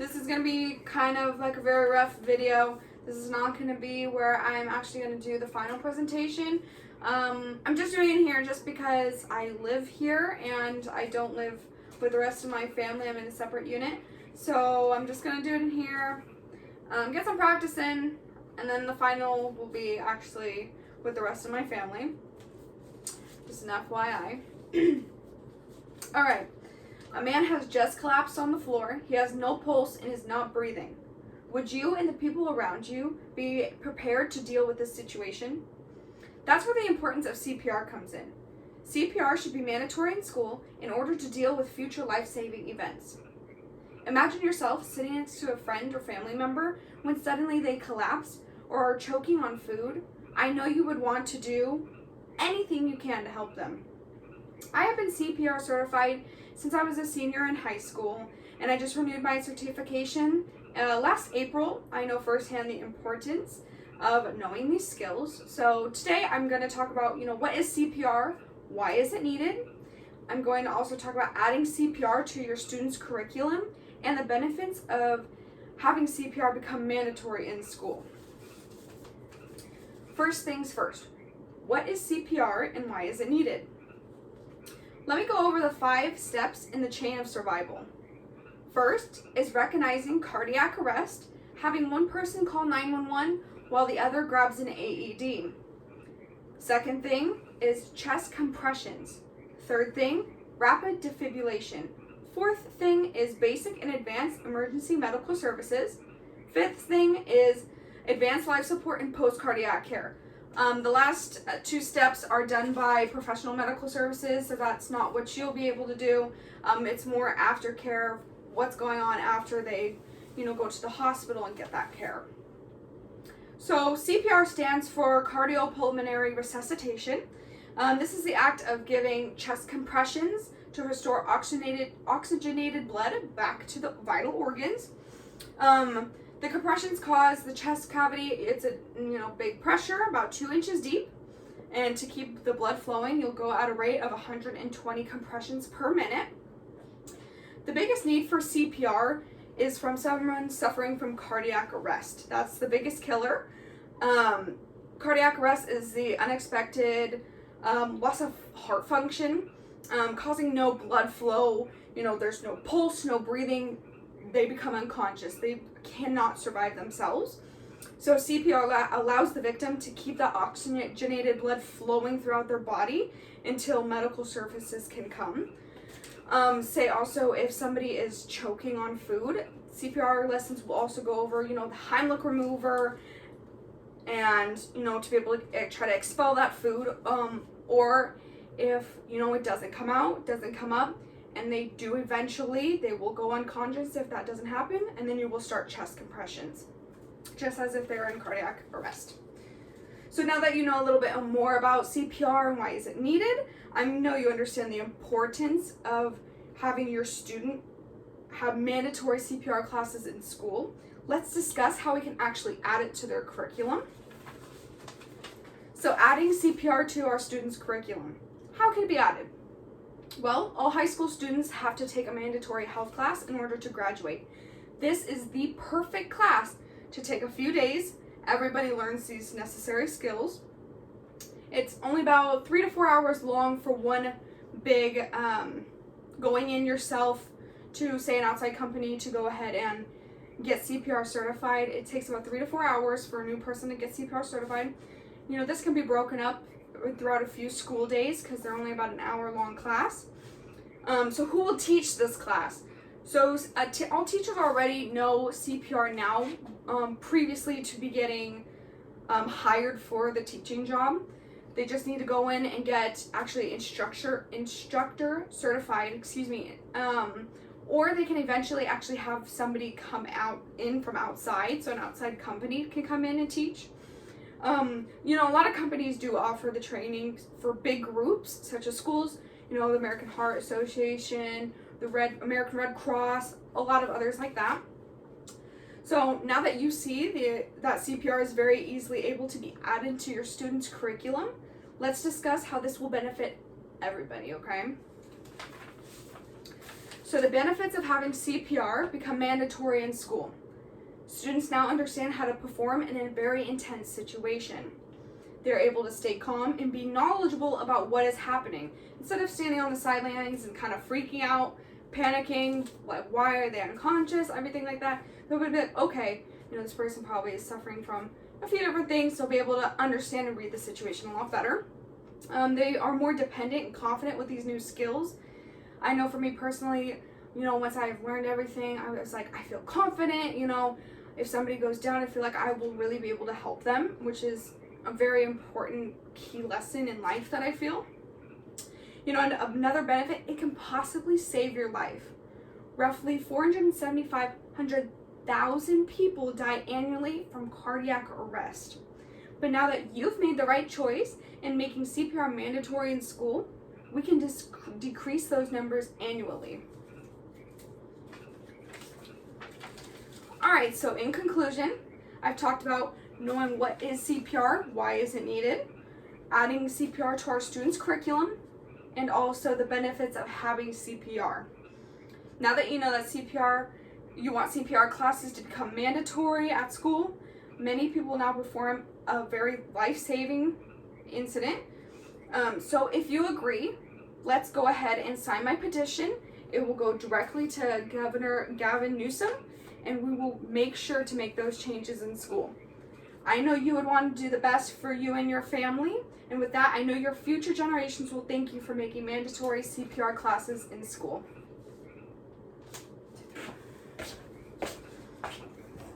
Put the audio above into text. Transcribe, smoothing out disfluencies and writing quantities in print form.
This is going to be kind of like a very rough video. This is not going to be where I'm actually going to do the final presentation. I'm just doing it here just because I live here and I don't live with the rest of my family. I'm in a separate unit. So I'm just going to do it in here, get some practice in, and then the final will be actually with the rest of my family. Just an FYI. Alright. A man has just collapsed on the floor. He has no pulse and is not breathing. Would you and the people around you be prepared to deal with this situation? That's where the importance of CPR comes in. CPR should be mandatory in school in order to deal with future life-saving events. Imagine yourself sitting next to a friend or family member when suddenly they collapse or are choking on food. I know you would want to do anything you can to help them. I have been CPR certified since I was a senior in high school, and I just renewed my certification last April. I know firsthand the importance of knowing these skills. So today I'm going to talk about, what is CPR, why is it needed? I'm going to also talk about adding CPR to your students' curriculum and the benefits of having CPR become mandatory in school. First things first, what is CPR and why is it needed? Let me go over the 5 steps in the chain of survival. First is recognizing cardiac arrest, having one person call 911 while the other grabs an AED. Second thing is chest compressions. Third thing, rapid defibrillation. Fourth thing is basic and advanced emergency medical services. Fifth thing is advanced life support and post-cardiac care. The last 2 steps are done by professional medical services, so that's not what you'll be able to do. It's more aftercare, what's going on after they, go to the hospital and get that care. So CPR stands for cardiopulmonary resuscitation. This is the act of giving chest compressions to restore oxygenated blood back to the vital organs. The compressions cause the chest cavity, it's a big pressure, about 2 inches deep. And to keep the blood flowing, you'll go at a rate of 120 compressions per minute. The biggest need for CPR is from someone suffering from cardiac arrest. That's the biggest killer. Cardiac arrest is the unexpected loss of heart function, causing no blood flow. There's no pulse, no breathing. They become unconscious. They cannot survive themselves. So CPR allows the victim to keep that oxygenated blood flowing throughout their body until medical services can come. Say also if somebody is choking on food, CPR lessons will also go over, the Heimlich remover and, to be able to try to expel that food. Or if, it doesn't come up, and they do eventually, they will go unconscious if that doesn't happen, and then you will start chest compressions, just as if they're in cardiac arrest. So now that you know a little bit more about CPR and why is it needed, I know you understand the importance of having your student have mandatory CPR classes in school. Let's discuss how we can actually add it to their curriculum. So adding CPR to our students' curriculum. How can it be added? Well, all high school students have to take a mandatory health class in order to graduate. This is the perfect class to take a few days. Everybody learns these necessary skills. It's only about 3 to 4 hours long for one big going in yourself to, say, an outside company to go ahead and get CPR certified. It takes about 3 to 4 hours for a new person to get CPR certified. This can be broken up throughout a few school days because they're only about an hour-long class. So who will teach this class? So all teachers already know CPR now, previously to be getting hired for the teaching job. They just need to go in and get actually instructor certified, or they can eventually actually have somebody come in from outside, so an outside company can come in and teach. A lot of companies do offer the training for big groups, such as schools, the American Heart Association, the American Red Cross, a lot of others like that. So now that you see that CPR is very easily able to be added to your students' curriculum, let's discuss how this will benefit everybody, okay? So the benefits of having CPR become mandatory in school. Students now understand how to perform in a very intense situation. They're able to stay calm and be knowledgeable about what is happening instead of standing on the sidelines and kind of freaking out, panicking, like why are they unconscious, everything like that. They'll be like, okay, this person probably is suffering from a few different things, so they'll be able to understand and read the situation a lot better. They are more dependent and confident with these new skills. I know for me personally, once I've learned everything, I was like, I feel confident, if somebody goes down, I feel like I will really be able to help them, which is a very important key lesson in life that I feel. And another benefit, it can possibly save your life. Roughly 475,000 people die annually from cardiac arrest. But now that you've made the right choice in making CPR mandatory in school, we can decrease those numbers annually. All right, so in conclusion, I've talked about knowing what is CPR, why is it needed, adding CPR to our students' curriculum, and also the benefits of having CPR. Now that you know that you want CPR classes to become mandatory at school, many people now perform a very life-saving incident. So if you agree, let's go ahead and sign my petition. It will go directly to Governor Gavin Newsom, and we will make sure to make those changes in school. I know you would want to do the best for you and your family, and with that, I know your future generations will thank you for making mandatory CPR classes in school.